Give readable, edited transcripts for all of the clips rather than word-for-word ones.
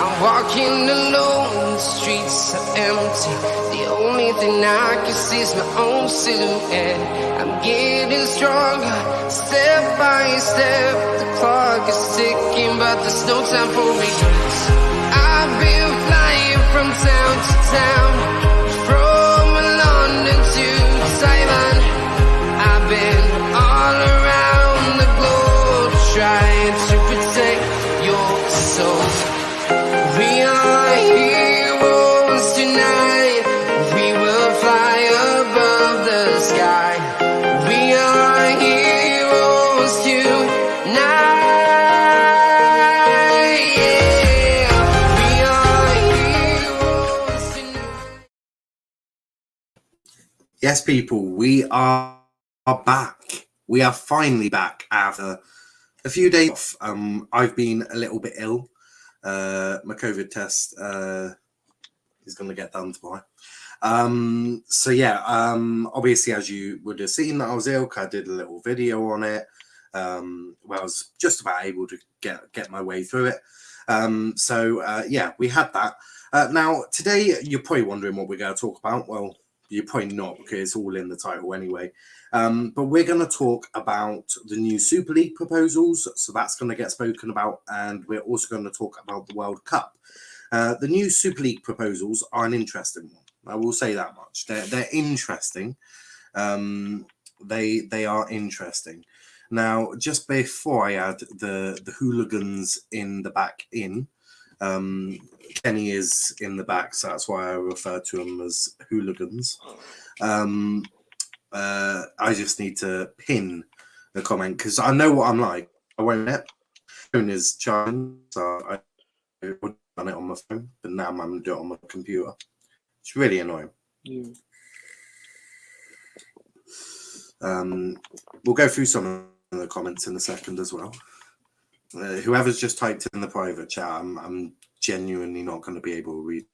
I'm walking alone, the streets are empty. The only thing I can see is my own silhouette. I'm getting stronger, step by step. The clock is ticking, but there's no time for regrets. I've been flying from town to town, from London to Taiwan. I've been all around the globe, trying to protect your soul. We are heroes tonight. We will fly above the sky. We are heroes tonight. Yeah. We are heroes tonight. Yes, people, we are back. We are finally back after a few days off. I've been a little bit ill. My COVID test is going to get done tomorrow. So yeah, obviously, as you would have seen, that I was ill. I did a little video on it. Where I was just about able to get my way through it. Yeah, we had that. Now today, you're probably wondering what we're going to talk about. Well, you're probably not, because it's all in the title anyway. But we're going to talk about the new Super League proposals. So that's going to get spoken about. And we're also going to talk about the World Cup. The new Super League proposals are an interesting one. I will say that much. They're interesting. They are interesting. Now, just before I add the hooligans in the back in, Kenny is in the back, so that's why I refer to them as hooligans. I just need to pin the comment, because I know what I'm like. I won't let phone is charging, so I would have done it on my phone, but now I'm going to do it on my computer. It's really annoying. Yeah. We'll go through some of the comments in a second as well. Whoever's just typed in the private chat, I'm genuinely not going to be able to read.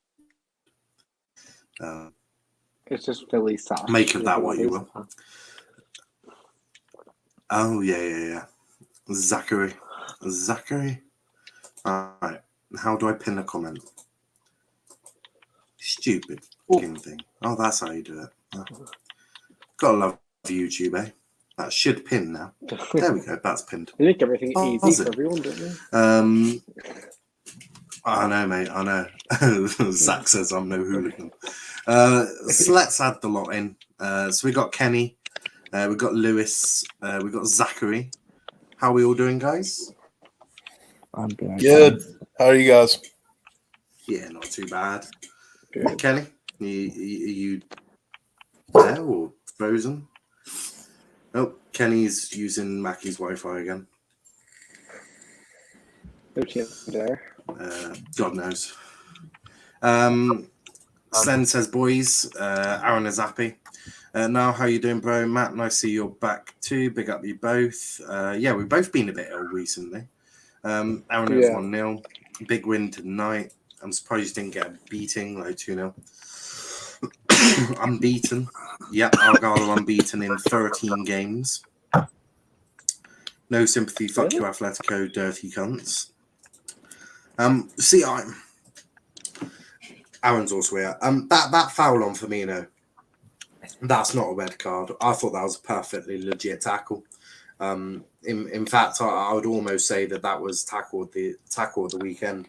It's just really sad. Make of that what you will. Oh, yeah. Zachary. All right. How do I pin a comment? Stupid fucking thing. Oh, that's how you do it. Oh. Gotta love YouTube, eh? That should pin now. There we go. That's pinned. They make everything easy for everyone, don't they? I know, mate. I know. Zach says I'm no hooligan. So let's add the lot in. So we got Kenny, we got Lewis, we got Zachary. How are we all doing, guys? I'm good. Good. How are you guys? Yeah, not too bad. Good. Kenny, are you there or frozen? Oh, Kenny's using Mackie's Wi-Fi again. There. God knows. Slen says, boys, Aaron is happy. Now, how you doing, bro? Matt, nice to see you're back too. Big up you both. Yeah, we've both been a bit ill recently. Aaron is 1-0. Big win tonight. I'm surprised you didn't get a beating, like 2-0. Unbeaten. Yep, Argyle unbeaten in 13 games. No sympathy. Fuck you, Atletico, dirty cunts. See, Aaron's also here. That foul on Firmino, that's not a red card. I thought that was a perfectly legit tackle. In fact, I would almost say that was tackle of the weekend.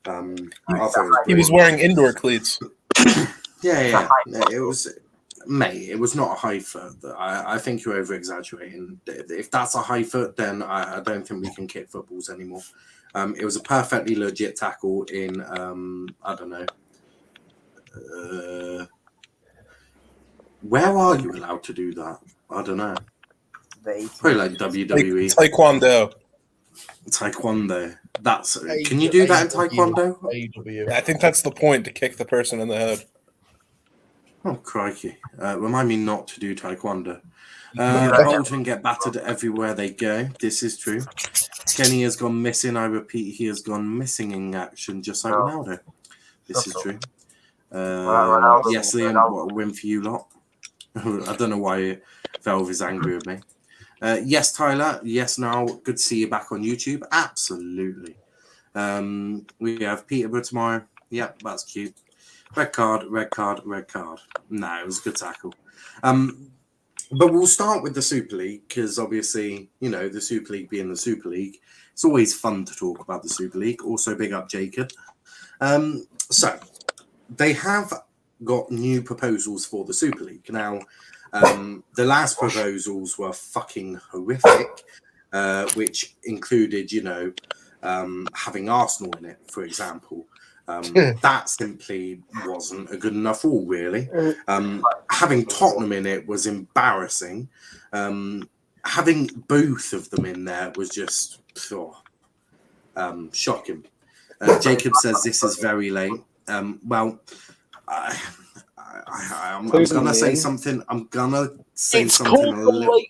I thought He was wearing indoor cleats. Yeah. It was, mate. It was not a high foot. I think you're over exaggerating. If that's a high foot, then I don't think we can kick footballs anymore. It was a perfectly legit tackle in I don't know. Where are you allowed to do that? I don't know. Probably like WWE. Taekwondo. That's. Can you do that in Taekwondo? I think that's the point, to kick the person in the head. Oh, crikey. Remind me not to do Taekwondo. Bolton get battered everywhere they go. This is true. Kenny has gone missing. I repeat, he has gone missing in action, just like Ronaldo. This is true. Yes, Liam, what a win for you lot. I don't know why Velv is angry with me. Yes, Tyler. Yes, Niall. Good to see you back on YouTube. Absolutely. We have Peterborough tomorrow. Yep, that's cute. Red card, red card, red card. No, it was a good tackle. But we'll start with the Super League because obviously, you know, the Super League being the Super League, it's always fun to talk about the Super League. Also, big up Jacob. So they have got new proposals for the Super League. Now, the last proposals were fucking horrific, which included, you know, having Arsenal in it, for example. That simply wasn't a good enough rule, really. Having Tottenham in it was embarrassing. Having both of them in there was just shocking. Jacob says this is very late. Well, I'm gonna say something. I'm gonna say something a little.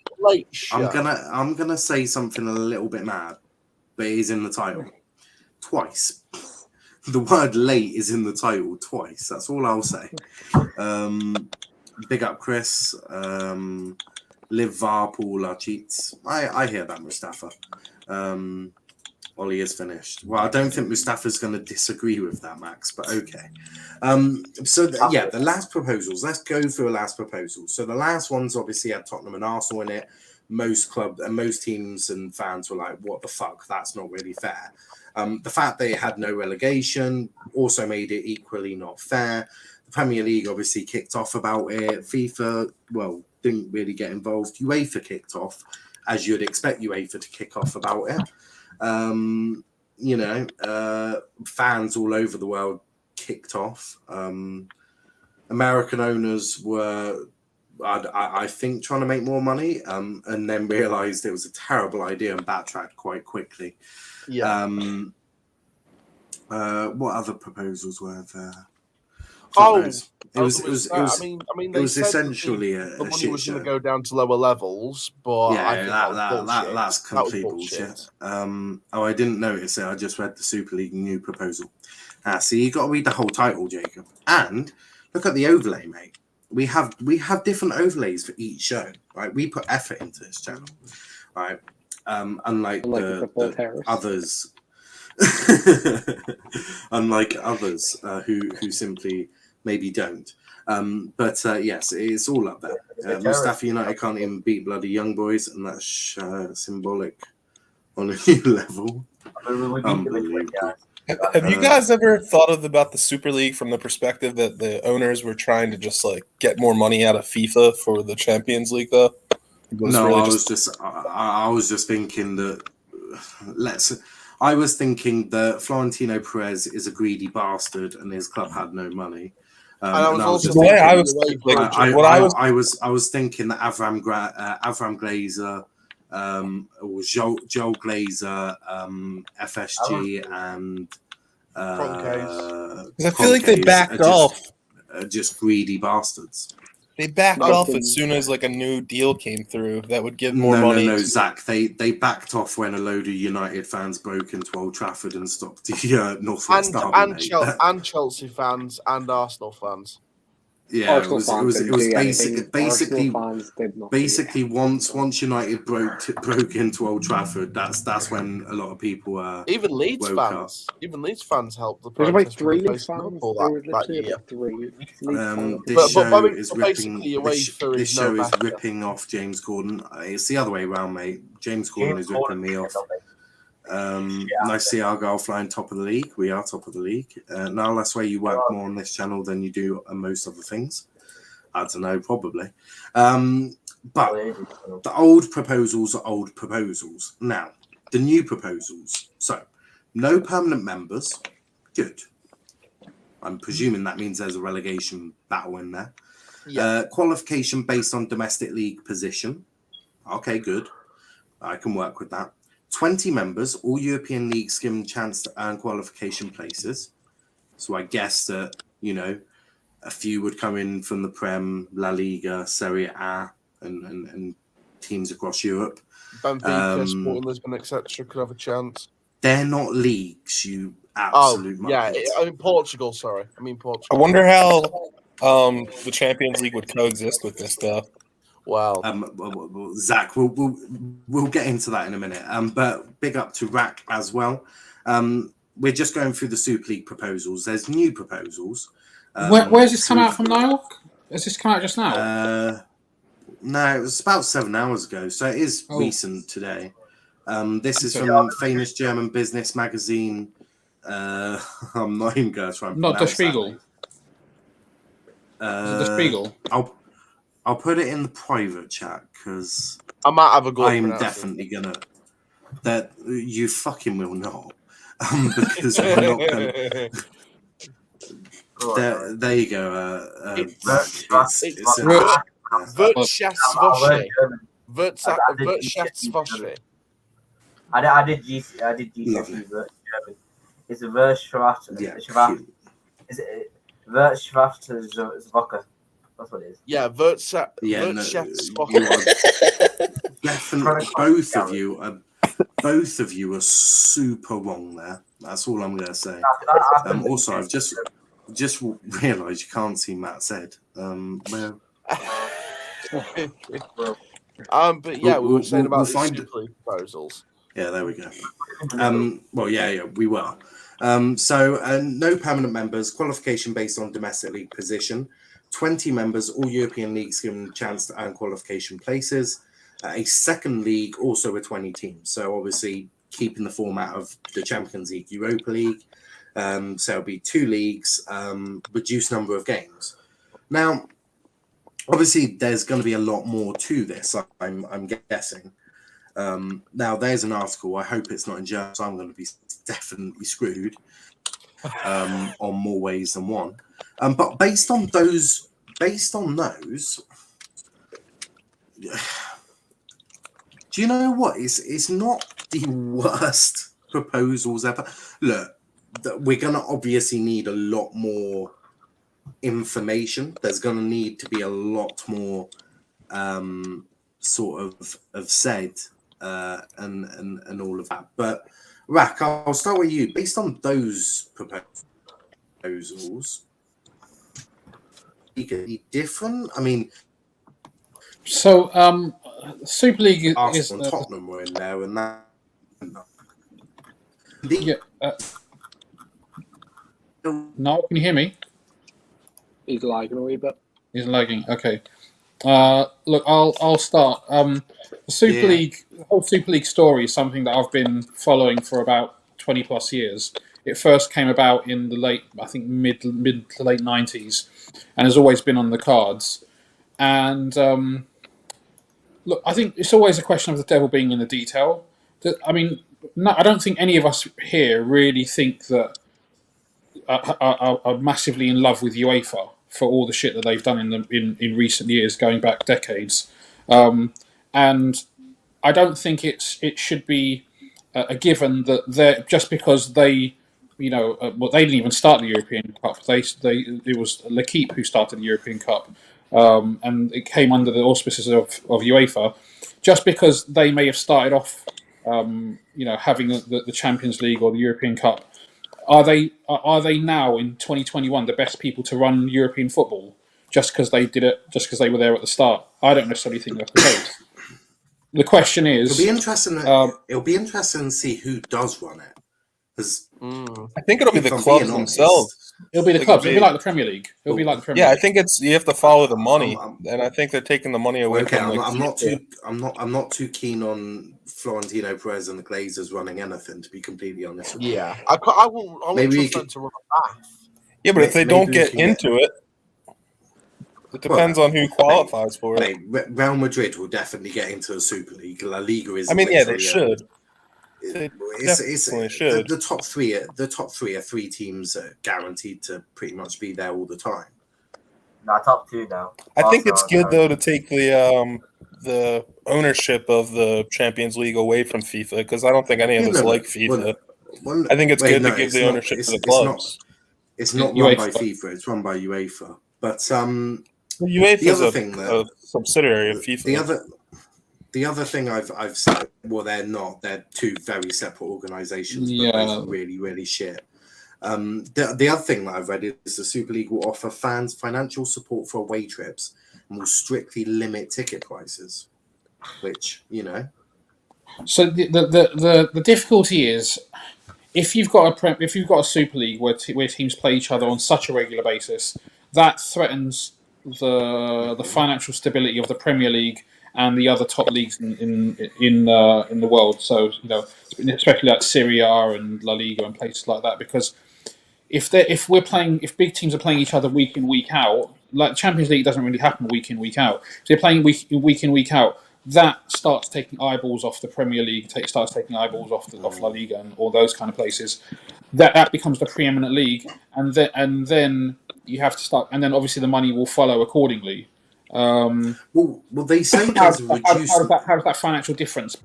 I'm gonna say something a little bit mad, but it is in the title twice. The word "late" is in the title twice. That's all I'll say. Big up, Chris. Live Varpool are cheats. I hear that, Mustafa. Ollie is finished. Well, I don't think Mustafa's going to disagree with that, Max, but okay. The last proposals. Let's go through the last proposals. So the last ones obviously had Tottenham and Arsenal in it. Most clubs and most teams and fans were like, what the fuck? That's not really fair. The fact they had no relegation also made it equally not fair. The Premier League obviously kicked off about it. FIFA, well, didn't really get involved. UEFA kicked off, as you'd expect UEFA to kick off about it. Fans all over the world kicked off. American owners were, I think, trying to make more money, and then realised it was a terrible idea and backtracked quite quickly. Yeah. What other proposals were there? It was essentially the money was going to go down to lower levels, but that's complete bullshit. I didn't notice it. I just read the Super League new proposal. So you got to read the whole title, Jacob, and look at the overlay, mate. We have different overlays for each show, right? We put effort into this channel, right? Unlike the others. Unlike others who simply maybe don't. Yes, it's all up there. Mustafa United can't even beat bloody Young Boys, and that's symbolic on a new level. Unbelievable. Have you guys ever thought about the Super League from the perspective that the owners were trying to just like get more money out of FIFA for the Champions League, though? I was just thinking that I was thinking that Florentino Perez is a greedy bastard and his club had no money. I was thinking that Avram Glazer, or Joel Glazer, FSG, and I feel like they backed off. Just greedy bastards. They backed off as soon as like a new deal came through that would give more money. No, Zach. They backed off when a load of United fans broke into Old Trafford and stopped the Northwest Derby. And Chelsea fans and Arsenal fans. Yeah, it was basically once United broke into Old Trafford, that's when a lot of people even Leeds fans helped the process. There's like 3 Leeds fans. This show is ripping off James Corden. It's the other way around, mate. James Corden is ripping me off. Nice to see Argyle flying top of the league. We are top of the league. Now that's where you work more on this channel than you do on most other things. I don't know, probably. But the old proposals are old proposals. Now, the new proposals. So, no permanent members. Good. I'm presuming that means there's a relegation battle in there. Yeah. Qualification based on domestic league position. Okay, good. I can work with that. 20 members, all European leagues given chance to earn qualification places. So I guess that, a few would come in from the Prem, La Liga, Serie A, and teams across Europe. Benfica, Sporting Lisbon, etc. could have a chance. They're not leagues, you absolute Portugal, sorry. Portugal. I wonder how the Champions League would coexist with this stuff. Wow. Zach, we'll get into that in a minute. But big up to Rack as well. we're just going through the Super League proposals. There's new proposals. Where's this so come out from, Niall? Has this come out just now? No, it was about 7 hours ago, so it is recent today. This is from famous German business magazine. I'm not even going to try and Not Der pronounce Spiegel. that. Der Spiegel. I'll put it in the private chat because I might have a go. I'm definitely gonna. That you fucking will not, because we're not gonna. There you go. Wirtschaftswoche. I did GCSE German. It's Wirtschaftswoche. Yeah, Is it Wirtschaftswoche? That's what it is. Yeah, Wirtschaftswoche. you are definitely both of you are super wrong there. That's all I'm going to say. Also, I've just realised you can't see Matt's head. But yeah, we were saying about the Super League proposals. Yeah, there we go. Well, yeah, we were. So no permanent members, qualification based on domestic league position, 20 members, all European leagues given a chance to earn qualification places, a second league also with 20 teams. So obviously keeping the format of the Champions League, Europa League. So it'll be 2 leagues, reduced number of games. Now, obviously there's going to be a lot more to this, I'm guessing. Now there's an article. I hope it's not in German, so I'm going to be definitely screwed on more ways than one. But based on those, do you know what? It's not the worst proposals ever. Look, we're going to obviously need a lot more information. There's going to need to be a lot more sort of said and all of that. But Rack, I'll start with you. Based on those proposals, be different. I mean, so Super League Arsenal and Tottenham were in there, and that. No, can you hear me? He's lagging a wee bit. He's lagging. Okay. Look, I'll start. The Super League, the whole Super League story is something that I've been following for about 20 plus years. It first came about in the mid to late 90s, and has always been on the cards. And look, I think it's always a question of the devil being in the detail. I mean, I don't think any of us here really think that are massively in love with UEFA for all the shit that they've done in recent years, going back decades. And I don't think it should be a given that they're just because they, they didn't even start the European Cup. It was L'Equipe who started the European Cup, and it came under the auspices of UEFA. Just because they may have started off, having the Champions League or the European Cup, are they now in 2021 the best people to run European football just because they did it, just because they were there at the start? I don't necessarily think that's the case. The question is, it'll be interesting. It'll be interesting to see who does run it. I think it'll be the clubs themselves. It'll be the clubs. It'll be like the Premier League. It'll be like the Premier League. Yeah, I think you have to follow the money, and I think they're taking the money away from. I'm not too keen on Florentino Perez and the Glazers running anything. To be completely honest with you. Yeah, I will trust them to run a bath. Yeah, but if they don't get into it, it depends on who qualifies for it. Real Madrid will definitely get into the Super League. La Liga is. I mean, yeah, they should. Definitely should. The top three are 3 teams that are guaranteed to pretty much be there all the time. No, top 2 now. I think it's good though to take the ownership of the Champions League away from FIFA, because I don't think any of us like FIFA. I think it's good to give the ownership to the clubs. It's not run by FIFA. It's run by UEFA. But UEFA is a subsidiary of FIFA. The other thing I've said, well, they're not. They're 2 very separate organisations, but both really, really shit. The other thing that I've read is the Super League will offer fans financial support for away trips and will strictly limit ticket prices, which, So the difficulty is if you've got a Super League where teams play each other on such a regular basis, that threatens the financial stability of the Premier League and the other top leagues in the world. So especially like Serie A and La Liga and places like that, because if big teams are playing each other week in week out, like Champions League doesn't really happen week in week out. So they're playing week in week out. That starts taking eyeballs off the Premier League. Starts taking eyeballs off La Liga and all those kind of places. That becomes the preeminent league, and then you have to start, and then obviously the money will follow accordingly. Well, they say there's a reduced. How does that financial difference?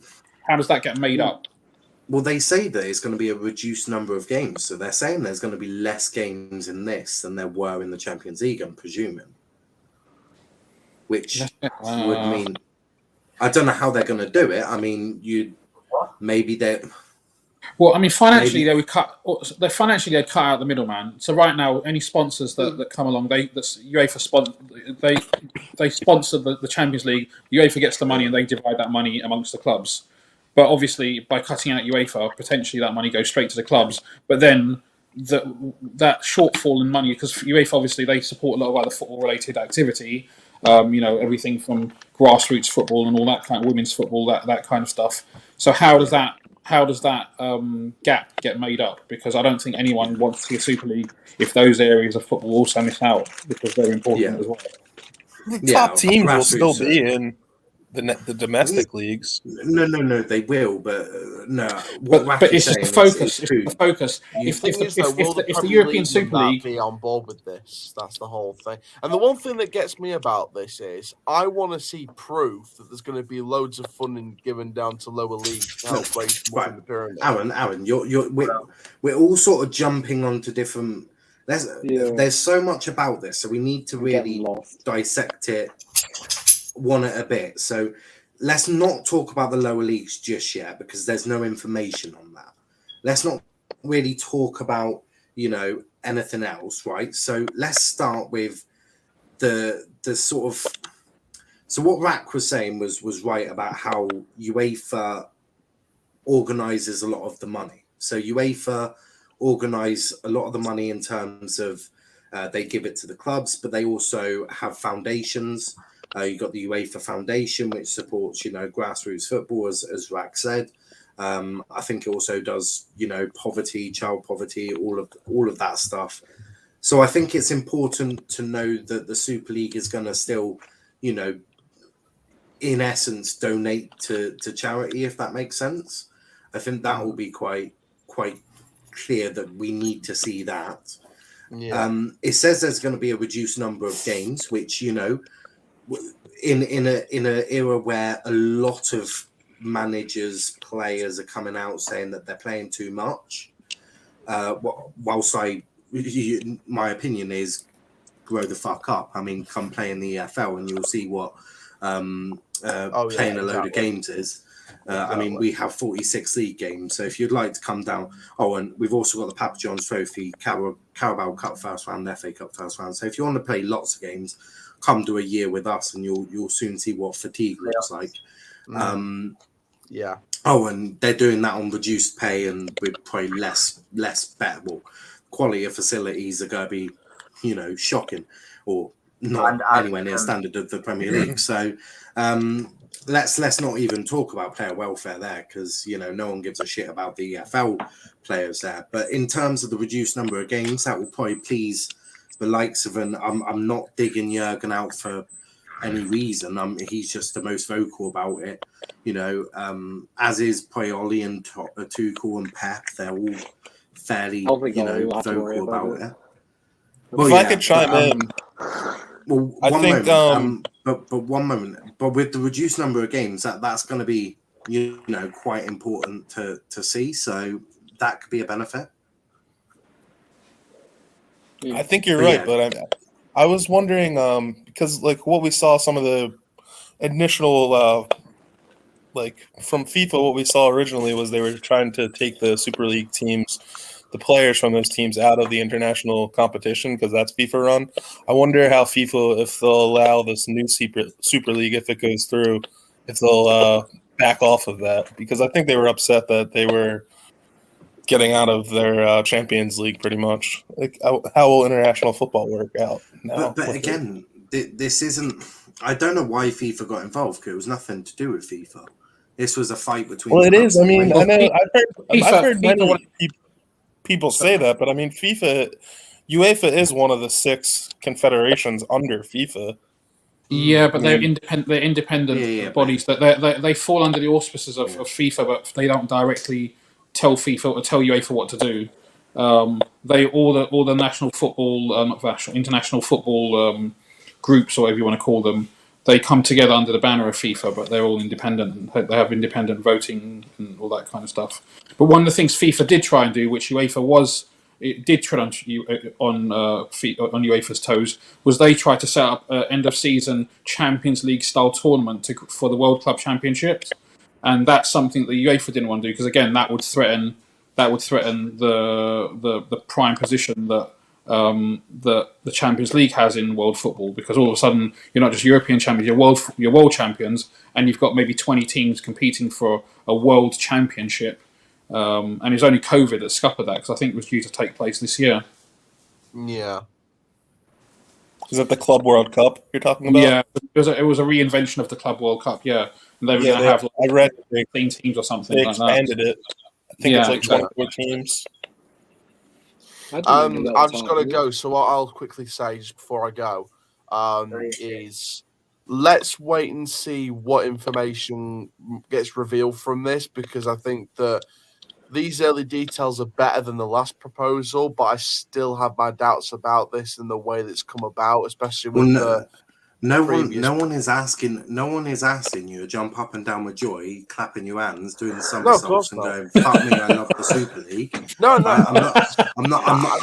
How does that get made up? Well, they say that it's going to be a reduced number of games, so they're saying there's going to be less games in this than there were in the Champions League. I'm presuming, which would mean I don't know how they're going to do it. I mean, maybe they. Well, I mean, financially they'd cut out the middleman. So right now, any sponsors that come along, UEFA sponsor the Champions League. UEFA gets the money and they divide that money amongst the clubs. But obviously, by cutting out UEFA, potentially that money goes straight to the clubs. But then that shortfall in money, because UEFA obviously they support a lot of other football-related activity. Everything from grassroots football and all that kind of women's football, that kind of stuff. So how does that gap get made up? Because I don't think anyone wants to see a Super League if those areas of football also miss out, because they're important as well. The top teams will still be in the domestic leagues. No, they will, but no. But it's just the focus. It's the focus. If the European Super League be on board with this, that's the whole thing. And the one thing that gets me about this is I want to see proof that there's going to be loads of funding given down to lower leagues to help raise more in the pyramid. Aaron, we're all sort of jumping onto different. There's so much about this, so we need to really dissect it one at a bit. So let's not talk about the lower leagues just yet, because there's no information on that. Let's not really talk about anything else, right? So let's start with the sort of. So what Rack was saying was right about how UEFA organizes a lot of the money. So UEFA organize a lot of the money in terms of they give it to the clubs, but they also have foundations. You've got the UEFA Foundation, which supports, grassroots football, as Rack said. I think it also does, poverty, child poverty, all of that stuff. So I think it's important to know that the Super League is going to still, in essence, donate to charity, if that makes sense. I think that will be quite clear that we need to see that. Yeah. It says there's going to be a reduced number of games, which, in an era where a lot of managers, players are coming out saying that they're playing too much. Whilst my opinion is grow the fuck up. I mean, come play in the EFL and you'll see what playing a load of games is. Exactly. I mean, we have 46 league games, so if you'd like to come down, and we've also got the Papa John's Trophy, Carabao Cup first round, FA Cup first round. So if you want to play lots of games, come do a year with us, and you'll soon see what fatigue looks like. And they're doing that on reduced pay and with probably less better. Well, quality of facilities are going to be, shocking, or not anywhere near standard of the Premier League. So let's not even talk about player welfare there, because no one gives a shit about the EFL players there. But in terms of the reduced number of games, that will probably please the likes of I'm not digging Jurgen out for any reason. He's just the most vocal about it, as is probably Ollie and Tuchel and Pep. They're all fairly, vocal about it. Well, if I could chime in. Well, one moment. But with the reduced number of games, that's going to be, quite important to see. So that could be a benefit. I think you're right, but I was wondering because what we saw, some of the initial from FIFA, what we saw originally was they were trying to take the Super League teams, the players from those teams, out of the international competition, because that's FIFA run. I wonder how FIFA, if they'll allow this new Super League, if it goes through, if they'll back off of that, because I think they were upset that they were getting out of their Champions League, pretty much. Like, how will international football work out now? But again, this isn't. I don't know why FIFA got involved, because it was nothing to do with FIFA. This was a fight between. Well, it clubs is. I and mean, UEFA. I know I've heard many FIFA- people say that, but I mean, UEFA is one of the 6 confederations under FIFA. Yeah, but they're independent. They're independent bodies. That they fall under the auspices of FIFA, but they don't directly tell FIFA or tell UEFA what to do. They all the national football, not national, international football groups, or whatever you want to call them. They come together under the banner of FIFA, but they're all independent. They have independent voting and all that kind of stuff. But one of the things FIFA did try and do, which UEFA did tread on UEFA's toes, was they tried to set up an end of season Champions League style tournament for the World Club Championships, and that's something that UEFA didn't want to do, because again that would threaten the prime position that the Champions League has in world football, because all of a sudden you're not just European champions, you're world champions, and you've got maybe 20 teams competing for a world championship. And it was only COVID that scuppered that, because I think it was due to take place this year. Yeah. Is that the Club World Cup you're talking about? Yeah, it was a reinvention of the Club World Cup. Yeah, and they were going to have I read 15 teams or something they like that. expanded it. I think it's like 24 teams. I've just got to go. So what I'll quickly say just before I go is let's wait and see what information gets revealed from this, because I think that these early details are better than the last proposal, but I still have my doubts about this and the way that's come about, especially with no one is asking you to jump up and down with joy, clapping your hands, doing somersaults, and going, "Fuck me, I love the Super League." I'm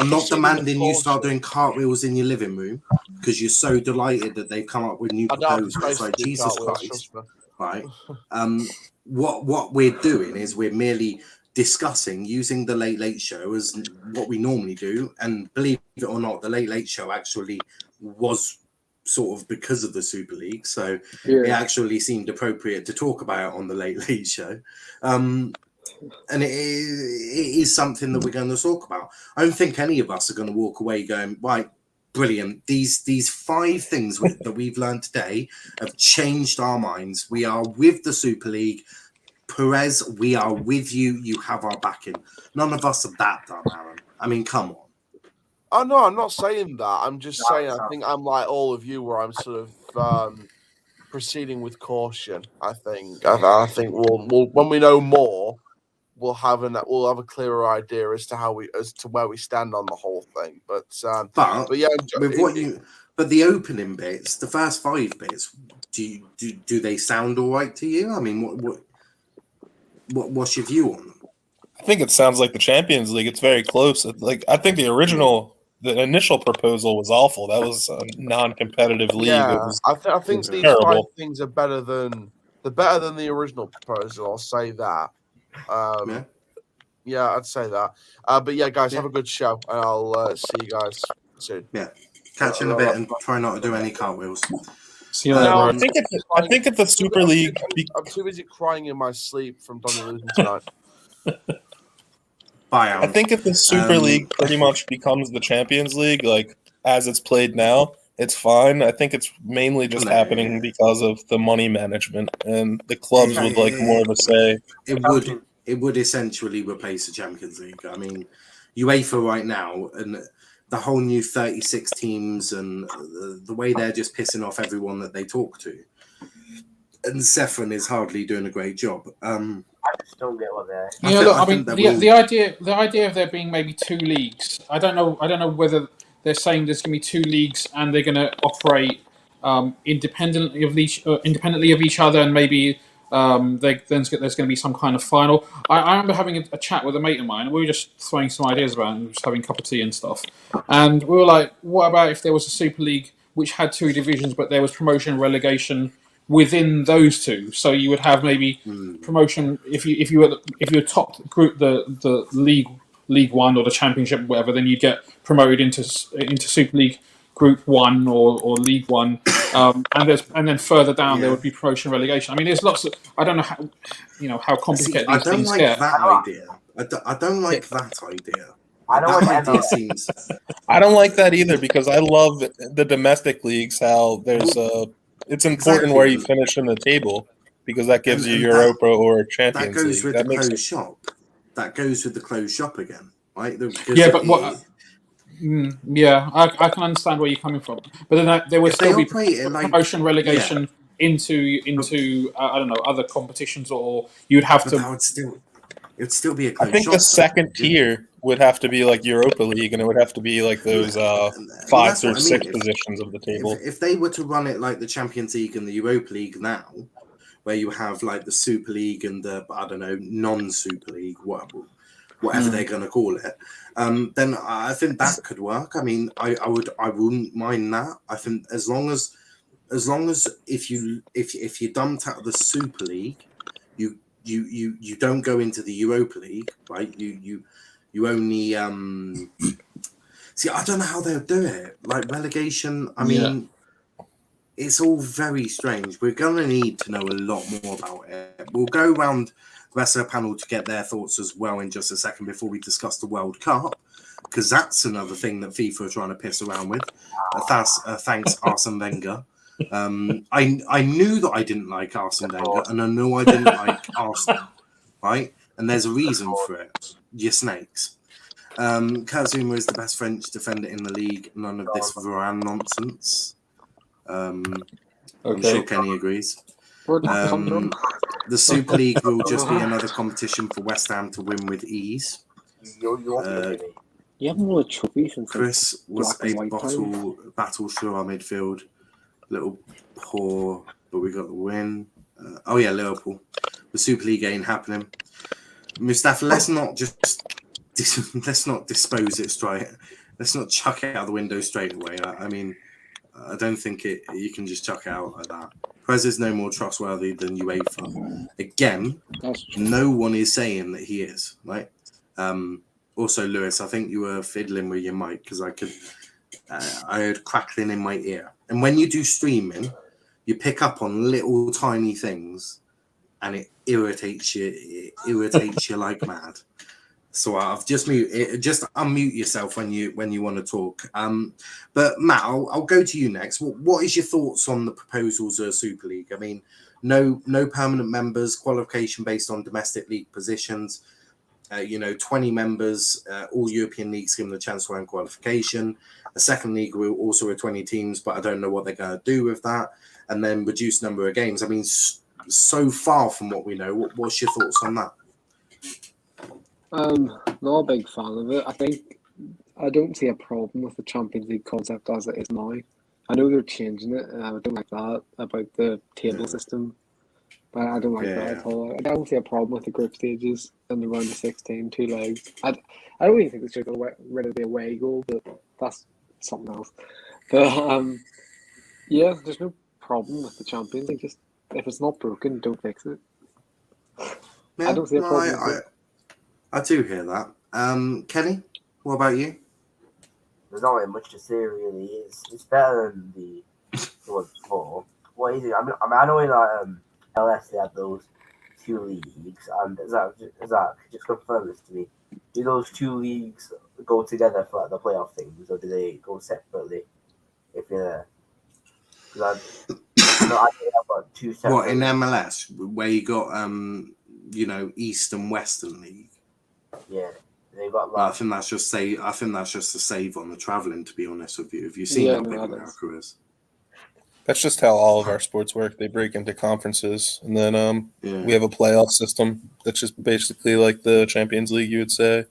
not demanding you start doing cartwheels in your living room because you're so delighted that they've come up with new proposals. Like, Jesus Christ, right? What we're doing is we're merely discussing using the Late Late Show as what we normally do, and believe it or not, the Late Late Show actually was sort of because of the Super League, so it actually seemed appropriate to talk about on the Late Late Show, and it is something that we're going to talk about. I don't think any of us are going to walk away going, right, brilliant, these 5 things that we've learned today have changed our minds. We are with the Super League. Perez, we are with you. You have our backing. None of us are that dumb, Aaron. I mean, come on. Oh no, I'm not saying that. I'm just saying I think I'm like all of you, where I'm sort of proceeding with caution. I think we'll when we know more, we'll have a clearer idea as to where we stand on the whole thing. But yeah, but the opening bits, the first 5 bits, do they sound all right to you? I mean, what's your view on them? I think it sounds like the Champions League. It's very close. I think the initial proposal was awful. That was a non-competitive league. Yeah, I think these terrible. 5 things are better than the original proposal. I'll say that. Yeah, I'd say that. But yeah, guys, have a good show, and I'll see you guys soon. Yeah, catch you in a bit, and try not to do any cartwheels. See you later. I think if the Super League, I'm too busy crying in my sleep from Donny losing tonight. Bye, Aaron. I think if the Super League pretty much becomes the Champions League, like as it's played now, it's fine. I think it's mainly just happening because of the money management, and the clubs would like more of a say. It would essentially replace the Champions League. I mean, UEFA right now, and the whole new 36 teams, and the way they're just pissing off everyone that they talk to. And Sefron is hardly doing a great job. I just don't get what they're. I mean, the idea of there being maybe 2 leagues. I don't know whether they're saying there's going to be 2 leagues and they're going to operate independently of each other, and maybe there's going to be some kind of final. I remember having a chat with a mate of mine, and we were just throwing some ideas around, and just having a cup of tea and stuff. And we were like, what about if there was a Super League which had 2 divisions, but there was promotion and relegation within those 2? So you would have maybe promotion if you were top group, the League 1 or the Championship or whatever, then you'd get promoted into Super League Group 1 or League 1, and then further down there would be promotion and relegation. I mean, there's lots of, I don't know how complicated these things get. I don't like that idea. I don't like that idea. I know That what idea MLS seems. I don't like that either because I love the domestic leagues. How there's it's important where you Exactly. finish in the table because that gives you And Europa or that Champions goes League. with the That makes closed it. shop. That goes with the closed shop again, right? Because Yeah, but what? Yeah, I can understand where you're coming from, but then there would if they still be operate it like, promotion yeah, relegation into I don't know, other competitions, or you'd have but to. that would still be a I closed think the shop though. second tier would have to be like Europa League, and it would have to be like those Well, 5 that's through what I mean. 6 positions of the table. If they were to run it like the Champions League and the Europa League now, where you have like the Super League and the, I don't know, non-Super League, whatever they're going to call it, then I think that could work. I mean, I wouldn't mind that. I think as long as if you dumped out of the Super League, you don't go into the Europa League, right? You only see. I don't know how they'll do it. Like relegation. I Yeah. mean, it's all very strange. We're going to need to know a lot more about it. We'll go around the rest of the panel to get their thoughts as well in just a second before we discuss the World Cup, because that's another thing that FIFA are trying to piss around with. Thanks, Arsene Wenger. I knew that I didn't like Arsene Wenger, and I know I didn't like Arsenal, right? And there's a reason for it. You snakes. Kurt Zouma is the best French defender in the league. None of this Varane nonsense. I'm sure Kenny agrees. Where'd that come from? The Super League will just be another competition for West Ham to win with ease. you won't be looking at me. You haven't won a trophy since Chris was black and a white battle through our midfield. Little poor, but we got the win. Oh yeah, Liverpool. The Super League ain't happening. Mustafa, let's not dispose it straight. Let's not chuck it out the window straight away. I mean, I don't think you can just chuck it out like that. Prez is no more trustworthy than UEFA. Again, no one is saying that he is, right? Also, Lewis, I think you were fiddling with your mic because I heard crackling in my ear. And when you do streaming, you pick up on little tiny things and it irritates you. It irritates you like mad. So I've just just unmute yourself when you want to talk. But Matt, I'll go to you next. What is your thoughts on the proposals of Super League? I mean, no permanent members, qualification based on domestic league positions. 20 members, all European leagues give them the chance to earn qualification. A second league will also with 20 teams, but I don't know what they're going to do with that. And then reduce number of games. I mean, so far from what we know, what's your thoughts on that? Not a big fan of it. I don't see a problem with the Champions League concept as it is now. I know they're changing it, and I don't like that about the table system. But I don't like that at all. I don't see a problem with the group stages and the round of 16, 2 legs. I don't even think they should get rid of the away goal, but that's something else. But yeah, there's no problem with the Champions League. Just if it's not broken, don't fix it. Yeah, I don't see a problem with it. I do hear that. Kenny, what about you? There's not really much to say, really. It's better than the one before. What is it? I know in LS they have those 2 leagues, and Zach, just confirm this to me. Do those 2 leagues go together for the playoff things, or do they go separately? If you're there, because I think I've got 2 separate. What in MLS where you got East and Western League? Yeah, they've got. I think that's just a save on the travelling. To be honest with you, have you seen how big America is? That's just how all of our sports work. They break into conferences, and then we have a playoff system that's just basically like the Champions League, you would say.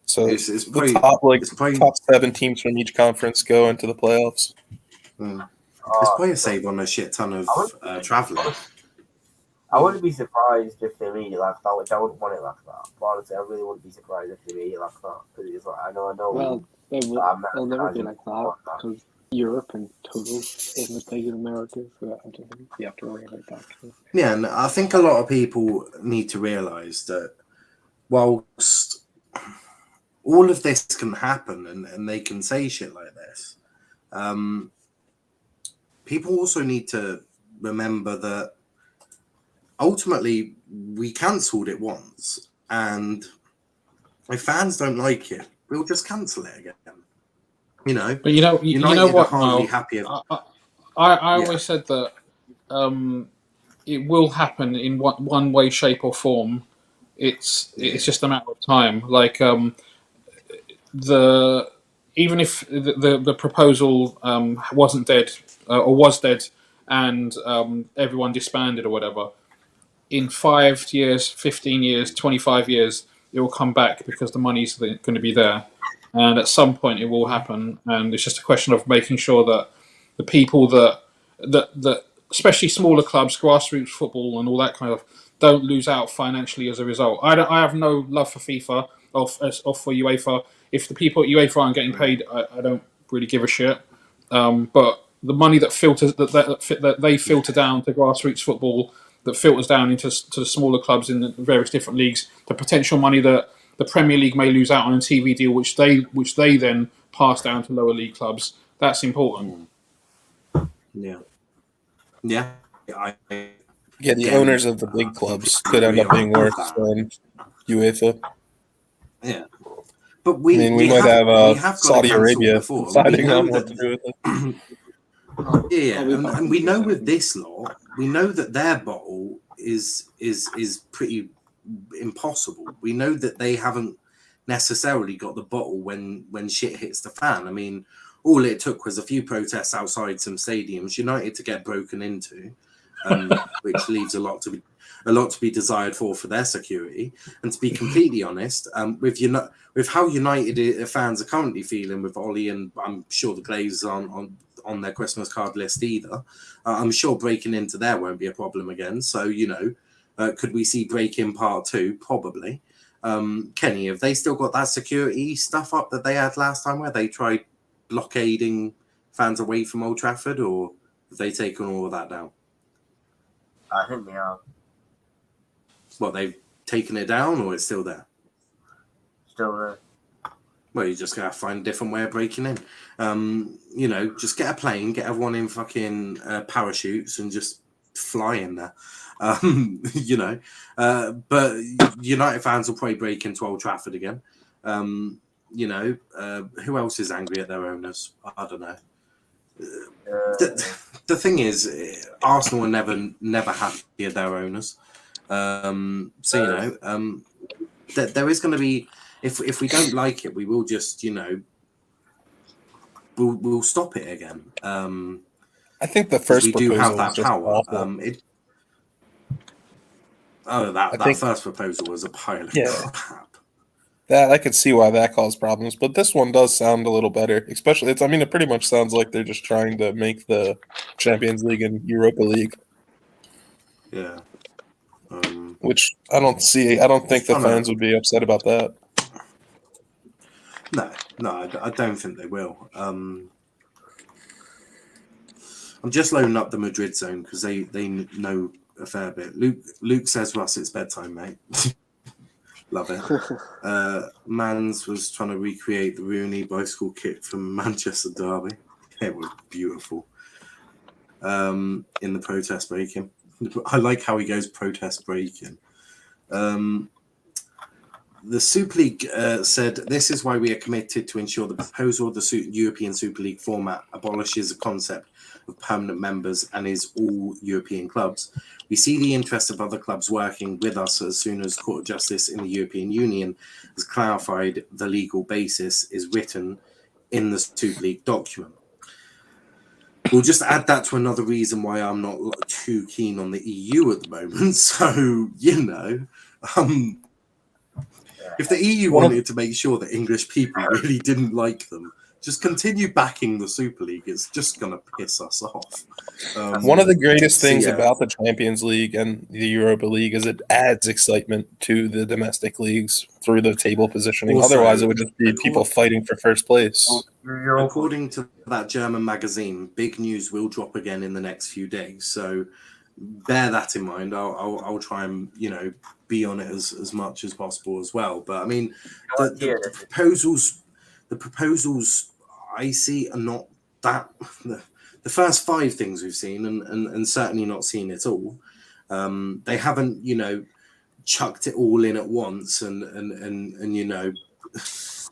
So it's probably, top 7 teams from each conference go into the playoffs. It's probably a save on a shit ton of travelling. I wouldn't be surprised if they made it like that, which I wouldn't want it like that. But honestly, I really wouldn't be surprised if they made it like that. Because it's like, I know. Well, it'll never be like that because Europe in total isn't as big as America, so I don't think you have to worry about that. Yeah, and I think a lot of people need to realise that whilst all of this can happen and they can say shit like this, people also need to remember that ultimately we cancelled it once and if fans don't like it, we'll just cancel it again. You know, But you know United what, are hardly Niall? happy. I Yeah. always said that it will happen in one way, shape, or form. It's just a matter of time. Like the even if the proposal wasn't dead or was dead, and everyone disbanded or whatever, in 5 years, 15 years, 25 years, it will come back because the money's going to be there. And at some point it will happen. And it's just a question of making sure that the people that especially smaller clubs, grassroots football and all that kind of, don't lose out financially as a result. I have no love for FIFA or for UEFA. If the people at UEFA aren't getting paid, I don't really give a shit. But the money that filters that they filter down to grassroots football, that filters down into to the smaller clubs in the various different leagues, the potential money that the Premier League may lose out on a TV deal, which they then pass down to lower league clubs. That's important. Yeah. The owners of the big clubs could end up being worse than UEFA. Yeah. But we might have Saudi Arabia before. deciding on what to do with it. Yeah, and we know with this lot, we know that their bottle is pretty impossible. We know that they haven't necessarily got the bottle when shit hits the fan. I mean, all it took was a few protests outside some stadiums, United to get broken into, which leaves a lot to be desired for their security. And to be completely honest, with how United fans are currently feeling with Ollie, and I'm sure the Glazers aren't on their Christmas card list either. I'm sure breaking into there won't be a problem again. So, could we see break-in part 2? Probably. Kenny, have they still got that security stuff up that they had last time where they tried blockading fans away from Old Trafford, or have they taken all of that down? I think they have. What, they've taken it down, or it's still there? Still there. Well, you just gotta find a different way of breaking in. Just get a plane, get everyone in fucking parachutes, and just fly in there. But United fans will probably break into Old Trafford again. Who else is angry at their owners? I don't know. The thing is, Arsenal are never happy at their owners. There is going to be, if we don't like it, we will just we'll stop it again. I think the first we do have proposal that power. That first proposal was a pile of crap. That I could see why that caused problems, but this one does sound a little better. Especially, it pretty much sounds like they're just trying to make the Champions League and Europa League. Yeah. Which I don't see. I don't think the fans would be upset about that. No, I don't think they will. I'm just loading up the Madrid zone because they know a fair bit. Luke says, Russ, it's bedtime, mate. Love it. Mans was trying to recreate the Rooney bicycle kick from Manchester Derby. It was beautiful. In the protest breaking. I like how he goes protest breaking. The Super League said, this is why we are committed to ensure the proposal of the European Super League format abolishes the concept of permanent members and is all European clubs. We see the interest of other clubs working with us as soon as Court of Justice in the European Union has clarified the legal basis is written in the Super League document. We'll just add that to another reason why I'm not too keen on the EU at the moment. So, if the EU wanted to make sure that English people really didn't like them, just continue backing the Super League. It's just going to piss us off. One of the greatest things about the Champions League and the Europa League is it adds excitement to the domestic leagues through the table positioning. Also, otherwise, it would just be people fighting for first place. According to that German magazine, big news will drop again in the next few days. So bear that in mind. I'll try and be on it as much as possible as well. But I mean, the proposals I see are not that. The first 5 things we've seen, and certainly not seen it all. They haven't, chucked it all in at once and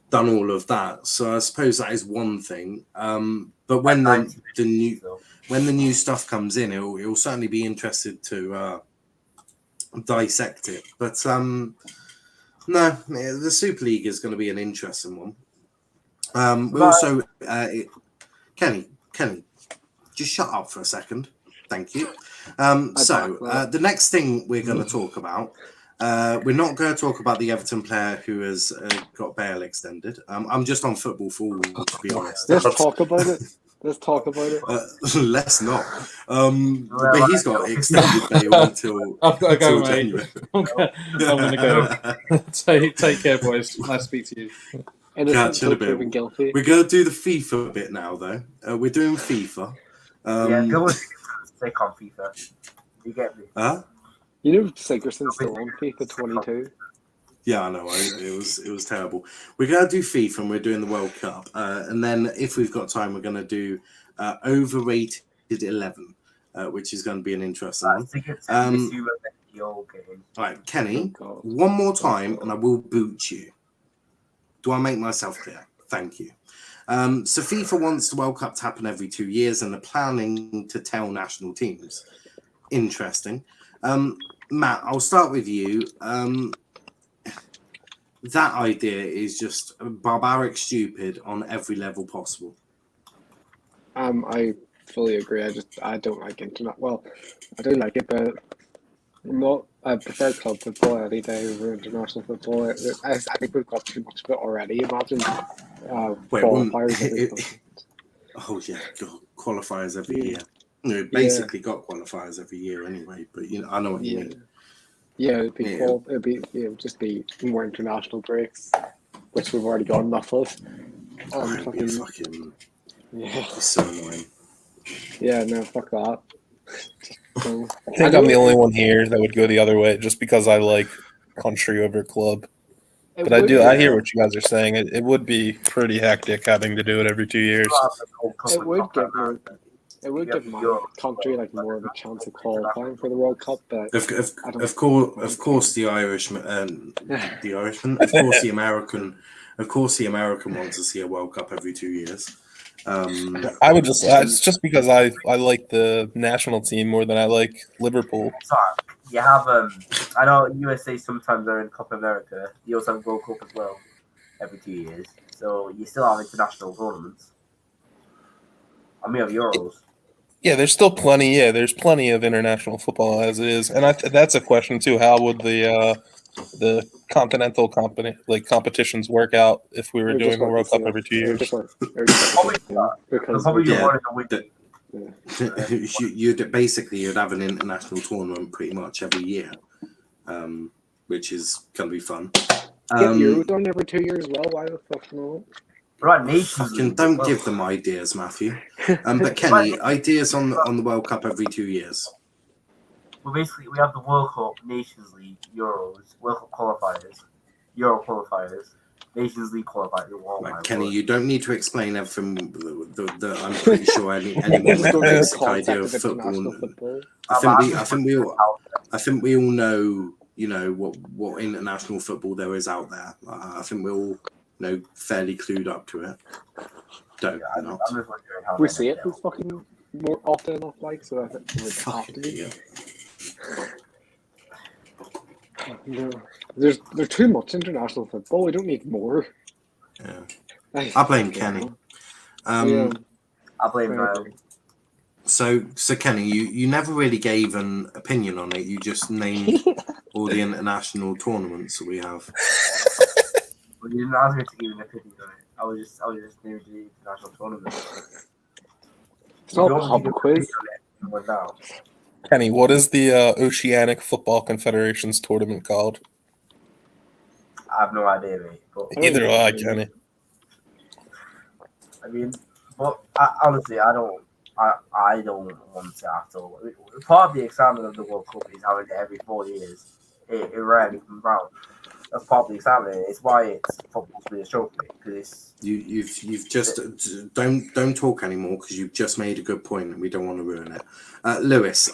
done all of that. So I suppose that is one thing. But when the new stuff comes in, it'll certainly be interested to dissect it. But no, the Super League is going to be an interesting one. We also, Kenny, just shut up for a second. Thank you. The next thing we're going to talk about, we're not going to talk about the Everton player who has got bail extended. I'm just on football fool, to be honest. Let's talk about it. Let's Let's not. But he's got extended bail until I've got to go, mate. January. I'm going to go. Take care, boys. Nice to speak to you. Innocent Catch in a until proven bit. guilty. We're going to do the FIFA bit now, though. We're doing FIFA. Go and stick on FIFA. You get me? Huh? You know Sigerson's still on FIFA 22. Yeah, I know. It was terrible. We're going to do FIFA and we're doing the World Cup. And then if we've got time, we're going to do overrated 11, which is going to be an interesting one. All right, Kenny, one more time and I will boot you. Do I make myself clear? Thank you. So FIFA wants the World Cup to happen every 2 years and they're planning to tell national teams. Interesting. Matt, I'll start with you. That idea is just barbaric stupid on every level possible. I fully agree. I don't like internet. Well, I do like it, but I prefer club football any day over international football. I think we've got too much of it already. Imagine qualifiers. Oh yeah, God, qualifiers every year. Basically got qualifiers every year anyway. But I know what you mean. Yeah, it would just be more international breaks, which we've already got enough of. It's so annoying. Yeah, no, fuck that. I think I'm the only one here that would go the other way, just because I like country over club. But I hear what you guys are saying. It would be pretty hectic having to do it every 2 years. It would give my country more of a chance of qualifying for the World Cup, but of course the Irishman, of course the American wants to see a World Cup every 2 years. I would just it's just because I like the national team more than I like Liverpool. Sorry, you have I know USA sometimes are in Copa America. You also have World Cup as well every 2 years, so you still have international tournaments. I mean, of Euros. Yeah, there's still plenty. Yeah, there's plenty of international football as it is, and that's a question too. How would the continental competitions work out if we were doing the World Cup every 2 years? You'd have an international tournament pretty much every year, which is going to be fun. Get Euro done every 2 years. Well, why the fuck not? Right, don't give them ideas, Matthew. But Kenny, ideas on the World Cup every 2 years. Well, basically, we have the World Cup, Nations League, Euros, World Cup qualifiers, Euro qualifiers, Nations League qualifiers. Right, Kenny, you don't need to explain everything. I'm pretty sure anyone with a basic idea of football. I think we all know, what international football there is out there. I think we're all fairly clued up to it. We see it fucking more often enough, so I think we would have to be. No, there's too much international football. We don't need more. Yeah, I blame Kenny. I blame Niall. So Kenny, you never really gave an opinion on it. You just named all the international tournaments that we have. Well, you didn't ask me to give an opinion on it. I was just naming the international tournaments. It's not a pub quiz. Kenny, what is the Oceanic Football Confederation's tournament called? I have no idea, mate. But Neither do I, Kenny. I mean, but honestly, I don't want to at all. Part of the excitement of the World Cup is having it every 4 years. It rarely comes round. That's part of the excitement. It's why it's football's British trophy, because you've just don't talk anymore because you've just made a good point and we don't want to ruin it. Lewis,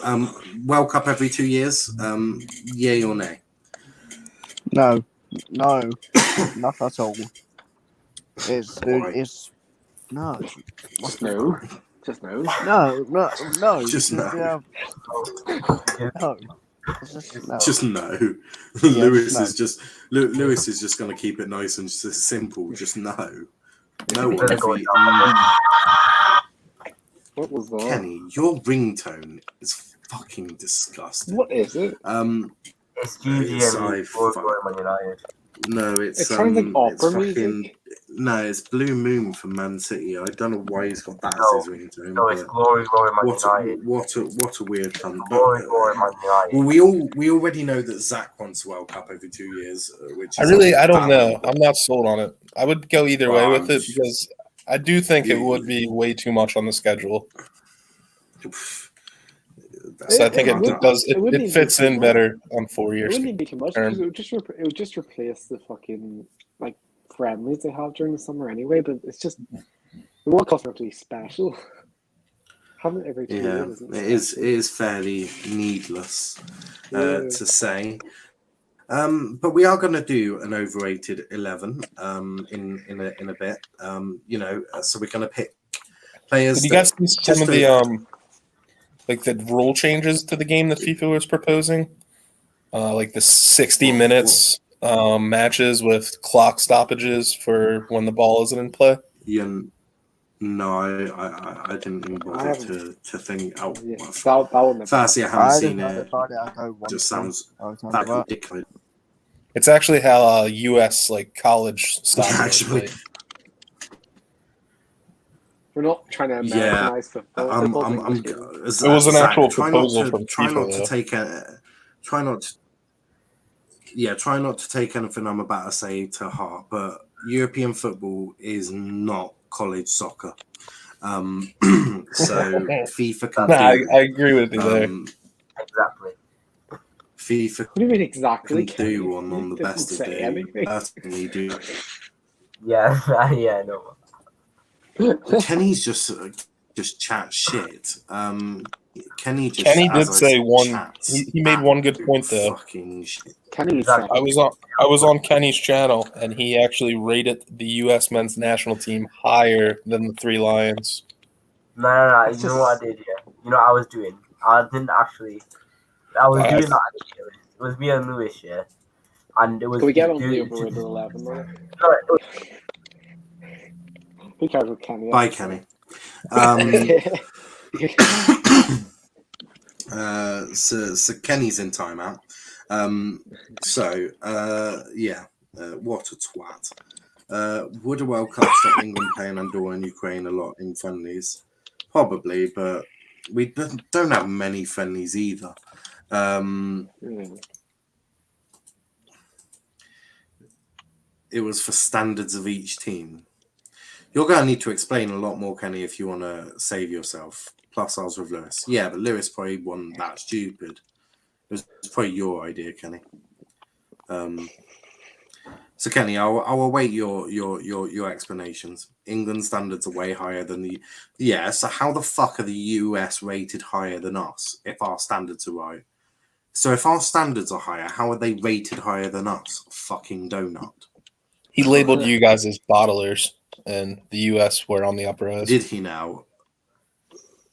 World Cup every 2 years, yay or nay? No, not at all. It's no, Just no. Just no. no. Just Because no. we have Yeah. no. It's just no. Just no. Yeah, Lewis no. is just Lewis is just going to keep it nice and simple. Just no. No Better one go feet. What was that? Kenny, your ringtone is fucking disgusting. What is it? It's GG It's and I scored fuck. for Man United. No, It it's sounds like it's opera fucking music. no, it's Blue Moon from Man City. I don't know why he's got that No, as his ringtone. No, it's But Glory Man United. what a weird cunt. But Glory Man United. well, we already know that Zach wants World Cup every 2 years, which is I don't know. valid. I'm not sold on it. I would go either way with it because I do think it You- would be way too much on the schedule. That's So I think hard it to- does. It fits in better on 4 It years. wouldn't be too much term. because it would just replace the fucking like friendlies they have during the summer anyway. But it's just the World Cup's not really special. Having it every 2 Yeah, years isn't it special. is fairly needless Yeah. to say. But we are going to do an overrated 11 in a bit. So we're going to pick players. Did you guys see some of the over- like the rule changes to the game that FIFA was proposing? Like the 60 minutes matches with clock stoppages for when the ball isn't in play. Yeah, no, I didn't even bother to think out. Yeah, that one never Firstly, I happened. haven't I seen just it. tried it. I don't want Just to. sounds I was that that. ridiculous. It's actually how U.S. like college soccer is Actually, played. We're not trying to yeah, Americanize football. Football's I'm English game. It was an actual proposal from try FIFA, not to though. take a try not to try not to take anything I'm about to say to heart, but European football is not college soccer. So FIFA can I agree with you there. Exactly. FIFA What do you mean exactly? can do Kenny? on You the didn't best of say days. anything. Certainly do. Yeah, yeah, no. Kenny's just chat shit. Kenny just Kenny did say one. chats He made one good point though. fucking shit. Kenny Exactly. I was on Kenny's channel, and he actually rated the U.S. men's national team higher than the Three Lions. No. It's You know what I did? Yeah. You know what I was doing? I didn't actually. I was doing that. It was me and Lewis, yeah. And it was. Can we get on the overrated 11 though? No, it was Who cares what Kenny? Bye, Kenny. So Kenny's in timeout. What a twat. Would a World Cup stop England playing Andorra and Ukraine a lot in friendlies? Probably, but we don't have many friendlies either. It was for standards of each team. You're going to need to explain a lot more, Kenny, if you want to save yourself. Plus, I was with Lewis. Yeah, but Lewis probably wasn't that stupid. It was probably your idea, Kenny. So, Kenny, I'll await your explanations. England standards are way higher than the... Yeah, so how the fuck are the US rated higher than us if our standards are right? So if our standards are higher, how are they rated higher than us? Fucking donut. He labeled you guys as bottlers, and the U.S. were on the upper end. Did he now?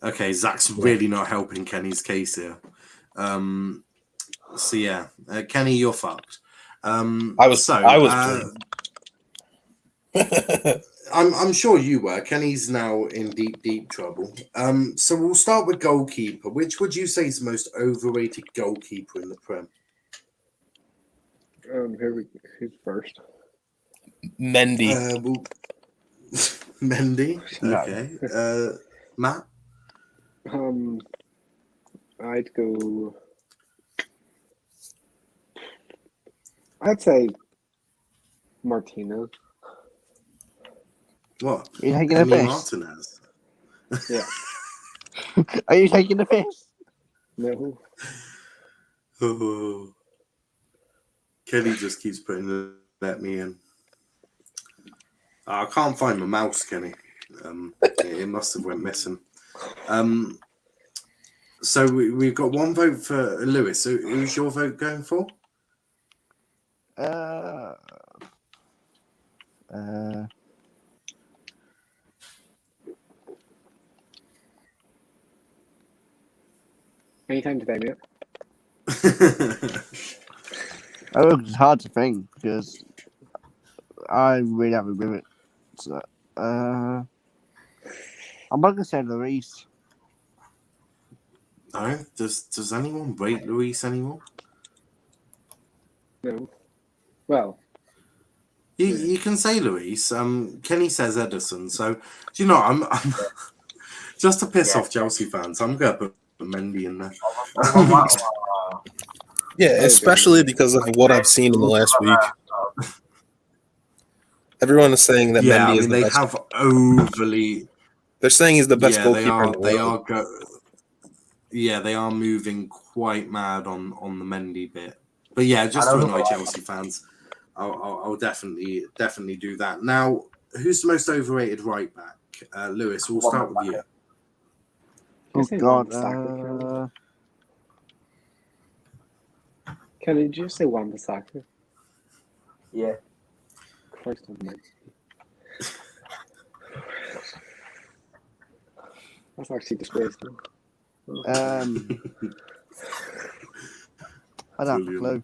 Okay, Zach's really not helping Kenny's case here. Kenny, you're fucked. I was I'm sure you were. Kenny's now in deep trouble. So we'll start with goalkeeper. Which would you say is the most overrated goalkeeper in the Prem? Who's first? Mendy. Mendy. No. Okay. Matt. I'd go. I'd say Martinez. What? Are you taking a Emi piss? Martinez. Yeah. Are you taking a piss? No. Oh. Kenny just keeps putting let me in. I can't find my mouse, Kenny. It must have went missing. So we've got one vote for Lewis. So who's your vote going for? Uh, Anytime today, mate. it's hard to think because I really haven't been it. So, I'm not gonna say Lloris. No, does anyone rate Luis anymore? No. Well, You can say Luis. Kenny says Edison. So do you know? I'm just to piss off Chelsea fans. I'm gonna put Mendy in there. Yeah, especially because of what I've seen in the last week. Everyone is saying that Yeah, Mendy I is mean the they best. have overly. They're saying he's the best Yeah, goalkeeper in the they world. are. They are moving quite mad on the Mendy bit. But yeah, just to annoy Chelsea fans, I'll definitely do that. Now, who's the most overrated right back? Lewis, we'll start with you. Oh say God. Wan-Bissaka, Can you just say Wan-Bissaka? Yeah. Christ almighty. That's actually disgraceful. I don't have a clue.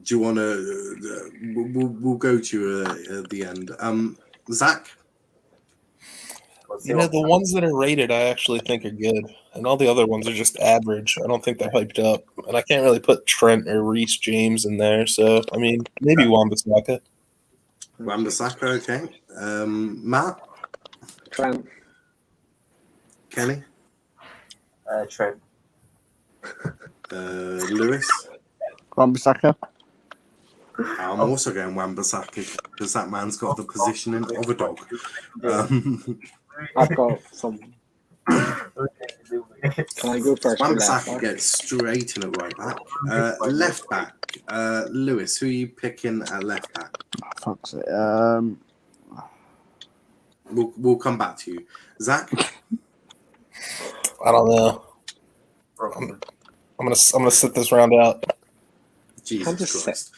Do you want to? We'll go to you at the end. Zach. You know, the ones that are rated, I actually think are good, and all the other ones are just average. I don't think they're hyped up, and I can't really put Trent or Reece James in there. So, I mean, maybe Wan-Bissaka. Wan-Bissaka, okay. Matt. Trent. Kenny. Trent. Lewis. Wan-Bissaka. I'm also going Wan-Bissaka because that man's got the positioning of a dog. I've got some. Can I go first? Wan-Bissaka gets straight in at right back. Left back. Lewis, who are you picking at left back? Fuck's it. We'll come back to you. Zach? I don't know. I'm gonna sit this round out. Jesus Christ.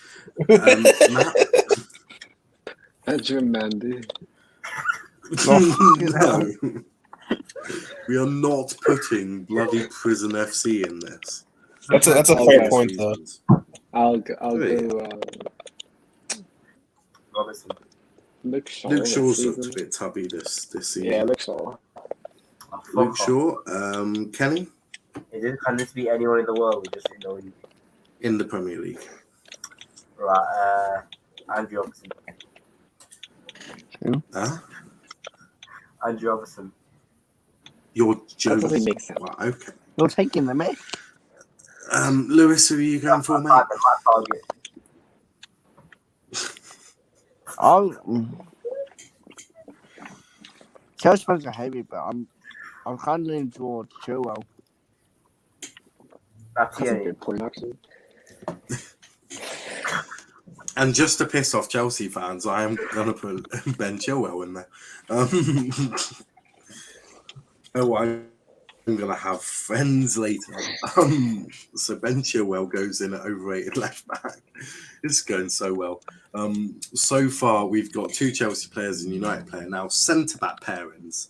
Matt? Benjamin Mendy. No. We are not putting bloody Prison FC in this. That's a fair point, though. I'll go. Robertson. Luke Shaw. Luke Shaw's looked a bit tubby this season. Yeah, Luke Shaw. Luke Shaw. Kenny? Can this be anyone in the world? We just know you. In the Premier League. Right. Andrew Robertson. Huh? Andrew Robertson. You're That joking. doesn't make sense. Well, okay. You're taking them, eh? Lewis, who are you going for, mate? Target. Chelsea fans are heavy, but I'm kind of leaning towards Chilwell. That's a good point, actually. And just to piss off Chelsea fans, I am going to put Ben Chilwell in there. I'm going to have friends later. So Ben Chilwell goes in at overrated left back. It's going so well. So far, we've got 2 Chelsea players and United player. Now, centre-back pairings.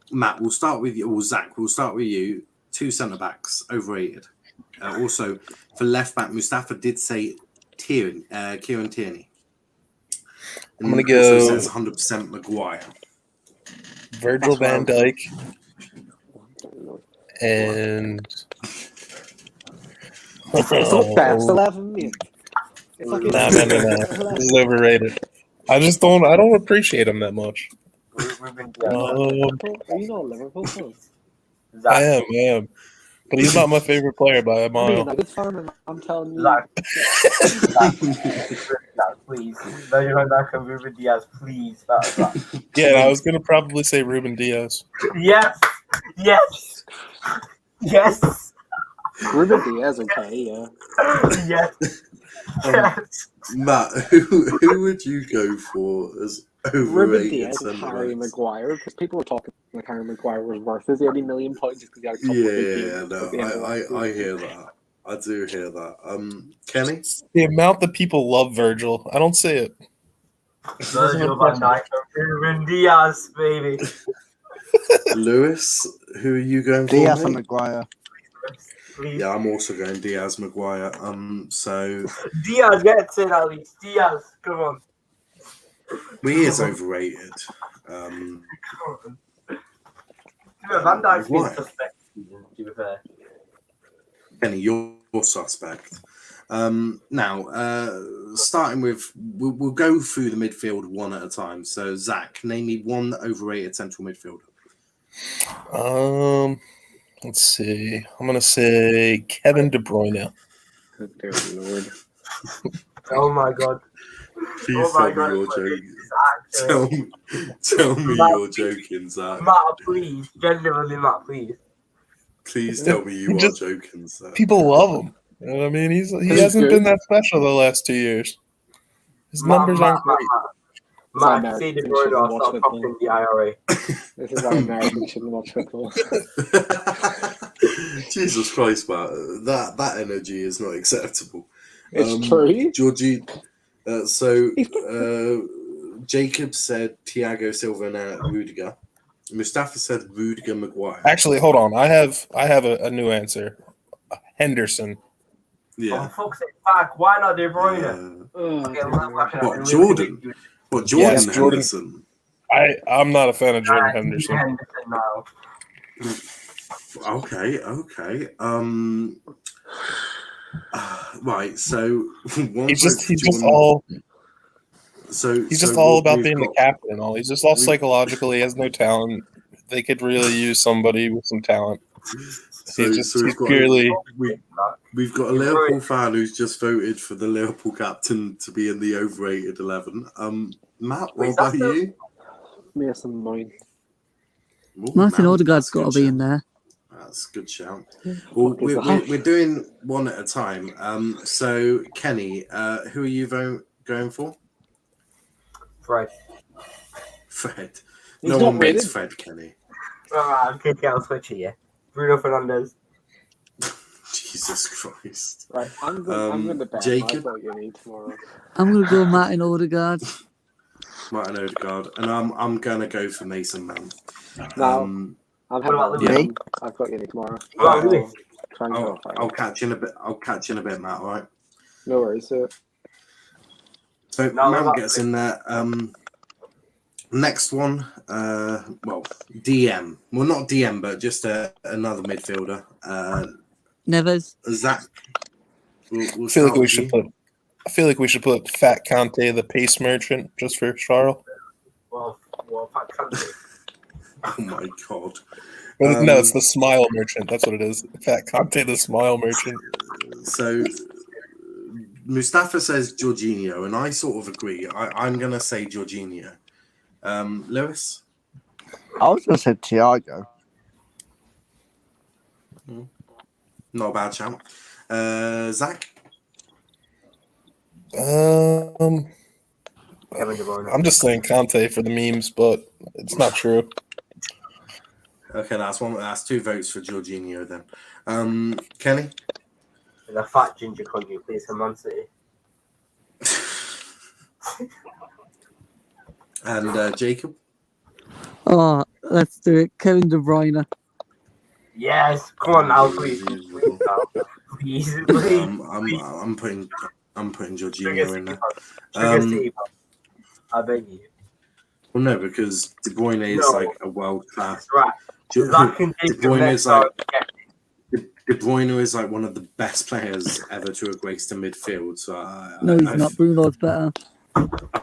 Matt, we'll start with you. Or Zach, we'll start with you. 2 centre-backs, overrated. Also, for left-back, Mustafa did say Kieran Tierney. I'm going to go... Also says 100% Maguire. Virgil van Dijk. And... It's not best 11, mate. No. This is overrated. I don't appreciate him that much. Are you not a Liverpool fan? I am. But he's not my favorite player by a mile. I'm a good fan, and I'm telling you. Please. Virgil van Dijk and Ruben Diaz, please. Yeah, I was going to probably say Ruben Diaz. Yes. Ruben Diaz, okay, yeah. Yes. Matt, who would you go for as Ruben overrated Diaz and Harry centre-backs? Maguire, because people were talking like Harry Maguire was worth his £80 million just because he had a couple of big games. I hear that. I do hear that. Kenny? The amount that people love Virgil, I don't see it. It doesn't Virgil van impress me. Dijk and Ruben Diaz, baby. Lewis, who are you going for? Diaz and mate? Maguire. Please. Yeah, I'm also going Diaz Maguire. So Diaz gets it at least. Diaz, come on. he is overrated. Come on. Van Dijk's been Maguire. suspect, to be fair. Kenny, you're suspect. Now, starting with, we'll go through the midfield one at a time. So, Zach, name me one overrated central midfielder. Let's see. I'm gonna say Kevin De Bruyne. Good dear Lord. Oh my god. Please Oh my tell me God, you're this joking. is Tell me Matt, you're joking, Zach. Matt, please. Genuinely, Matt, please. Please tell me you are joking, Zach. People love him. You know what I mean? He hasn't been that special the last 2 years. His numbers aren't great. Matt, I see De Bruyne, I'll start copying the IRA. This is why Americans shouldn't watch football. Jesus Christ, Matt. That energy is not acceptable. It's true. Georgie. Jacob said Thiago Silva and Rudiger. Mustafa said Rudiger Maguire. Actually, hold on. I have a new answer. Henderson. Yeah. Oh, fuck's sake, fuck. Why not De Bruyne? What, Jordan? What, Jordan Yes, Jordan. Henderson? I'm not a fan of Jordan Henderson. Henderson now. Okay. Right. So He's just all about we've being the captain and all. He's just all psychological. He has no talent. They could really use somebody with some talent. We've got a Liverpool fan who's just voted for the Liverpool captain to be in the overrated 11. Matt, what about you? Mason Mount. Martin Odegaard's got to be in there. That's a good shout. Well, we're doing one at a time. So, Kenny, who are you going for? Fred. No one rates Fred, Kenny. I'm kicking out Switcher, yeah. Bruno Fernandes. Jesus Christ. Right, I'm going to bet Jacob? what you need tomorrow. I'm going to go Martin Odegaard. Martin Odegaard. And I'm going to go for Mason Mount. Now, I've got you tomorrow. I'll catch you in a bit. I'll catch you in a bit, Matt. All right. No worries. So Mount gets in there. Next one. DM. Well, not DM, but just another midfielder. Neves. Zach. I feel like we should put Fat Kante, the pace merchant, just for Charles. Well, Fat Kante. Oh my god. No, it's the smile merchant. That's what it is. Fat Kante, the smile merchant. So Mustafa says Jorginho, and I sort of agree. I'm going to say Jorginho. Lewis? I was going to say Thiago. Not a bad shout. Zach? I'm just saying Kante for the memes, but it's not true. Okay, that's 2 votes for Jorginho then. Kenny? The fat ginger country plays for Man City. And Jacob? Oh, let's do it. Kevin De Bruyne. Yes, come on now, please. Please. I'm putting Jorginho in there. I beg you. Well, no, because De Bruyne is like a world class. Right. De Bruyne is like one of the best players ever to have graced a midfield. So no, he's not. Bruno's better.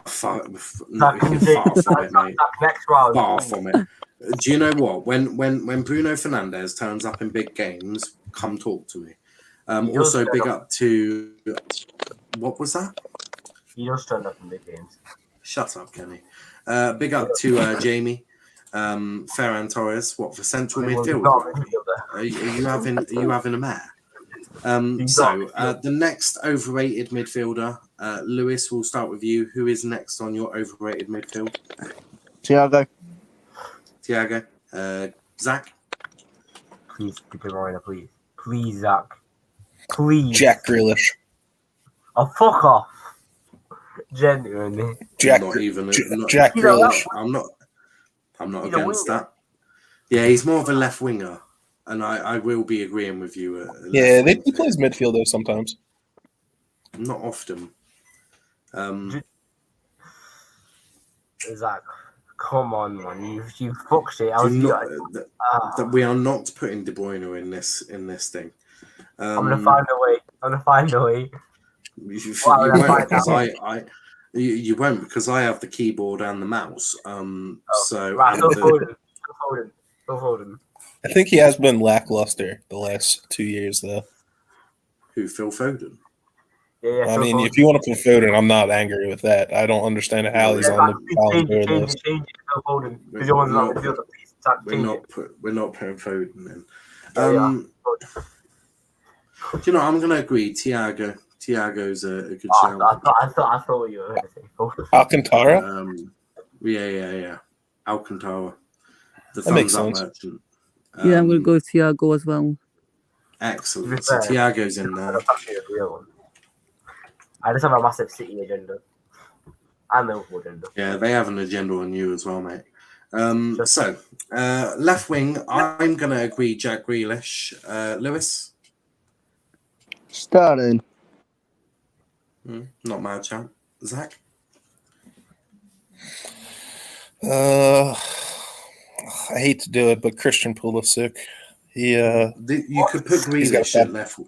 Far from it, mate. Next round. Far from it. Do you know what? When Bruno Fernandes turns up in big games, come talk to me. Also, big up to what was that? He just turned up in big games. Shut up, Kenny. Big up to Jamie. Ferran Torres. What for central midfield? Are you having a mare? The next overrated midfielder, Lewis, we'll start with you. Who is next on your overrated midfield? Thiago. Zach? Please, De Bruyne, please. Please, Zach. Please. Jack Grealish. Oh, fuck off. Genuinely. Jack Not even Jack You know, Grealish. I'm not He's a against winger. that. Yeah, he's more of a left winger, and I will be agreeing with you. Yeah, he plays midfield though sometimes. Not often. Zach, come on, man. You fucked it. That we are not putting De Bruyne in this thing. I'm gonna find a way. You Well, won't that's because you won't because I have the keyboard and the mouse. So Right, and Phil Foden. I think he has been lackluster the last 2 years though. who Phil Foden? Yeah, I Phil mean, Foden. if you want to put Foden, I'm not angry with that. I don't understand how he's on the Ballon d'Or list. Change it, Phil Foden. Because you're not the piece. We're not putting Foden in. Yeah. Do you know? I'm going to agree. Thiago's a good shout. I thought you were going to say Foden. Alcantara? Yeah. Alcantara. The That makes thumbs up sense. merchant. Yeah, I'm gonna go with Thiago as well. Excellent. So Thiago's in there. That's actually a real one. I just have a massive City agenda. And Liverpool agenda. Yeah, they have an agenda on you as well, mate. So, left wing, I'm going to agree Jack Grealish. Lewis? Sterling. Not mad, champ. Zach? I hate to do it, but Christian Pulisic. You could put Grealish at left.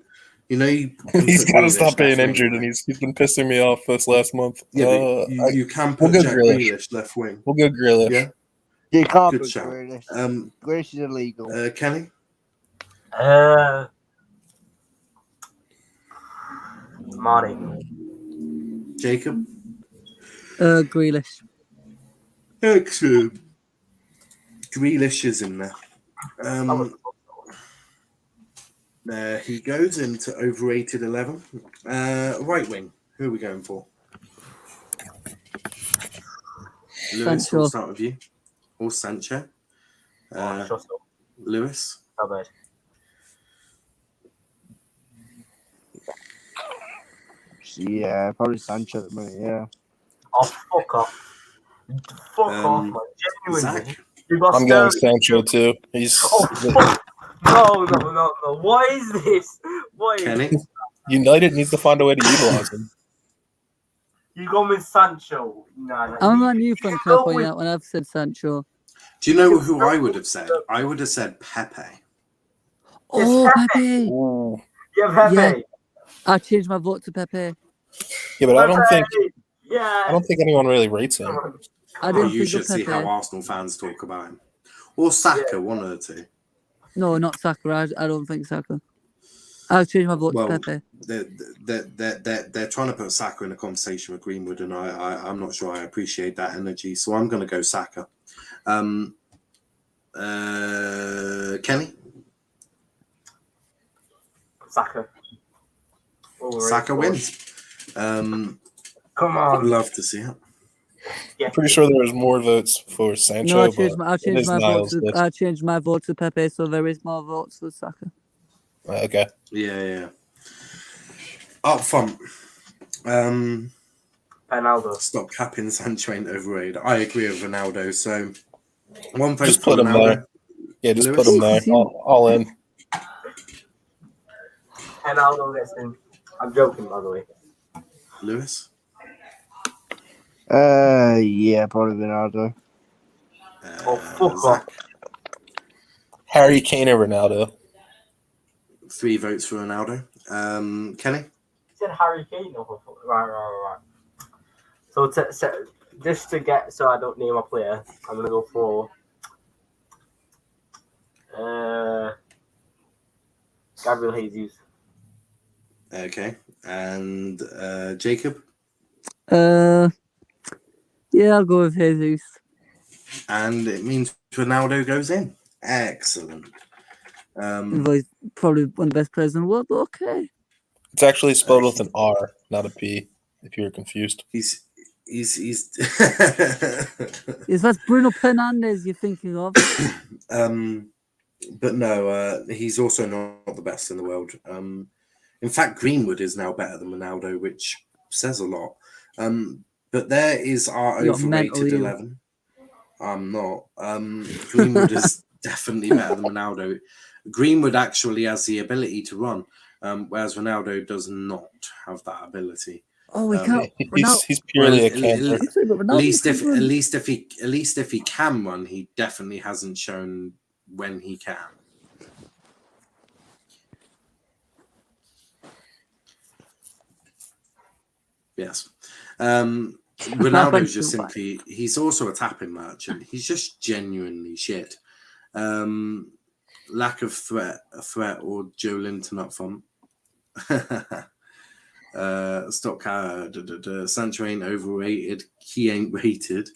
You know, he's got to stop being injured, and he's been pissing me off this last month. Yeah, you can put Jack Grealish left wing. We'll go Grealish. Yeah, You can't good put shout. Grealish. Grealish is illegal. Kenny? Marty. Jacob? Grealish. Excellent. Grealish is in there. There he goes into overrated 11. Right wing. Who are we going for? Lewis, Sancho. we'll start with you. Or Sancho. Lewis. How bad? Yeah, probably Sancho at the minute, yeah. Oh, fuck off. Fuck off, man. Genuinely. Zach? I'm going Sancho too. He's No. What is this? Kenny? United needs to find a way to utilize him. You go with Sancho. Nah. I'm on you from point out when I've said Sancho. Do you know who I would have said? I would have said Pepe. Oh, Pepe. Ooh. Yeah, Pepe. Yeah. I changed my vote to Pepe. Yeah, but I don't think Yeah. anyone really rates him. I didn't You think should of see Pepe. how Arsenal fans talk about him. Or Saka, one of the two. No, not Saka. I don't think Saka. I'll change my vote to Pepe. They're trying to put Saka in a conversation with Greenwood, and I'm not sure I appreciate that energy. So I'm going to go Saka. Kenny? Saka. Saka wins. Come on. Love to see it. Yeah. Pretty sure there was more votes for Sancho. No, I changed my vote to Pepe, so there is more votes for Saka. Okay. Yeah. Up front. Ronaldo. Stop capping Sancho ain't overrated. I agree with Ronaldo. So one vote Just for put him Ronaldo. there. Yeah, just Lewis? put him there. All in. Ronaldo gets in. I'm joking, by the way. Lewis? Yeah, probably Ronaldo. Fuck off. Harry Kane or Ronaldo. 3 votes for Ronaldo. Kenny? He said Harry Kane. Right. So just to get so I don't name a player, I'm gonna go for Gabriel Jesus. Okay. And Jacob? Yeah, I'll go with Jesus. And it means Ronaldo goes in. Excellent. He's probably one of the best players in the world, but okay. It's actually spelled with an R, not a P, if you were confused. He's Is that Bruno Fernandes you're thinking of? but no, he's also not the best in the world. In fact, Greenwood is now better than Ronaldo, which says a lot. But there is our You're mental, overrated you. 11. I'm not. Greenwood is definitely better than Ronaldo. Greenwood actually has the ability to run, whereas Ronaldo does not have that ability. Oh, we can't. He's purely a cancer. I'm sorry, but At Ronaldo least can't run. if he can run, he definitely hasn't shown when he can. Yes. Ronaldo's just simply, he's also a tapping merchant. He's just genuinely shit. Lack of threat or Joe Linton up front. Stock Sancho ain't overrated. He ain't rated.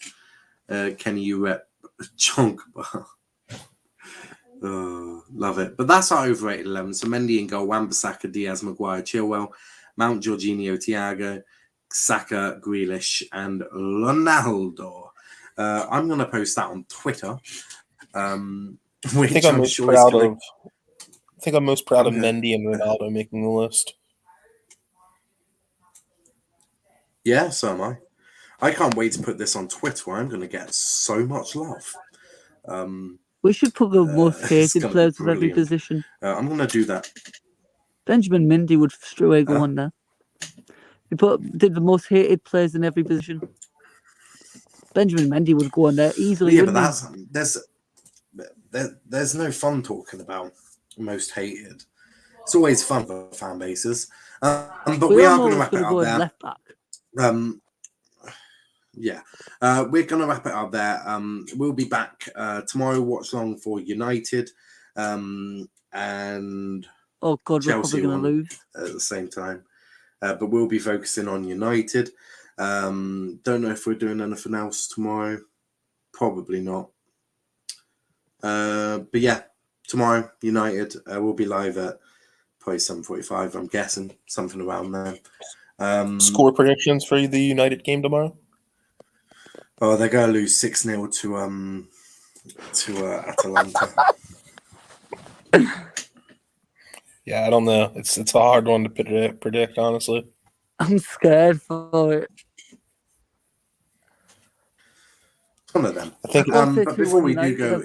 Kenny, you rep chunk bar. Oh, love it. But that's our overrated 11. So Mendy and goal, Wan-Bissaka, Diaz, Maguire, Chilwell, Mount, Jorginho, Thiago, Saka, Grealish, and Ronaldo. I'm going to post that on Twitter. I think I'm most proud of. I think I'm most proud of Mendy and Ronaldo making the list. Yeah, so am I. I can't wait to put this on Twitter. I'm going to get so much love. We should put the most hated players of every position. I'm going to do that. Benjamin Mendy would straight away go on there. We did the most hated players in every position. Benjamin Mendy would go on there easily. Yeah, but there's no fun talking about most hated. It's always fun for fan bases. But we are going to wrap it up there. Left back. Yeah, we're going to wrap it up there. We'll be back tomorrow. Watch long for United and oh god, Chelsea we're probably going to lose at the same time. But we'll be focusing on United. Don't know if we're doing anything else tomorrow. Probably not. But yeah, tomorrow United will be live at probably 7:45. I'm guessing something around there. Score predictions for the United game tomorrow? Oh, they're going to lose 6-0 to Atalanta. Yeah, I don't know. It's a hard one to predict, honestly. I'm scared for it. One of them. I think. But before we do go,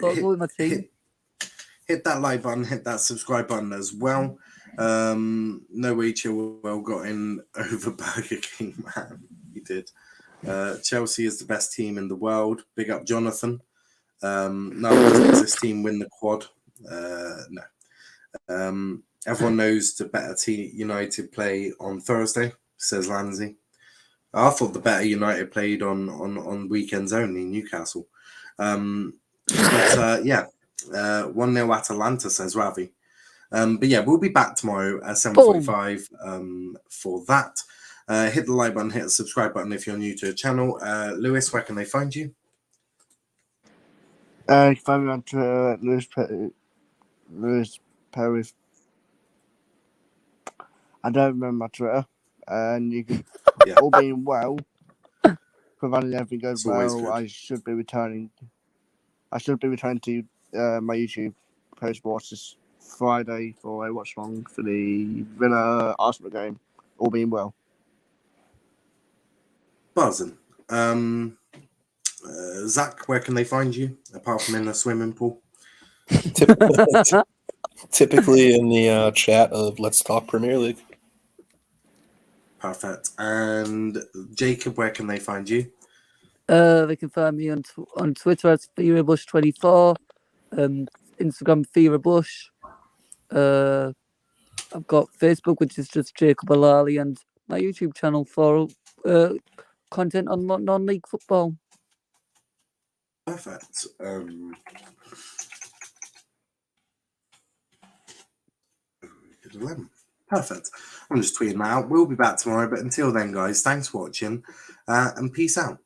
hit that like button, hit that subscribe button as well. No way Chilwell got in over Burger King, man. He did. Chelsea is the best team in the world. Big up Jonathan. No, does this team win the quad? No. Everyone knows the better team United play on Thursday, says Lansley. I thought the better United played on weekends only, Newcastle. But yeah, 1-0 Atalanta, says Ravi. But yeah, we'll be back tomorrow at 7:45 for that. Hit the like button, hit the subscribe button if you're new to the channel. Lewis, where can they find you? You can find me on Twitter at Lewis Perry. I don't remember my Twitter. And you can, all being well, provided everything goes well, I should be returning. I should be returning to my YouTube post watch this Friday for a watch long for the Villa Arsenal game. All being well. Buzzing. Zach, where can they find you apart from in the swimming pool? Typically in the chat of Let's Talk Premier League. Perfect. And Jacob, where can they find you? They can find me on Twitter as FearBush24, Instagram FearBush. I've got Facebook, which is just Jacob Alali, and my YouTube channel for content on non-league football. Perfect. Perfect. I'm just tweeting that out. We'll be back tomorrow, but until then, guys, thanks for watching and peace out.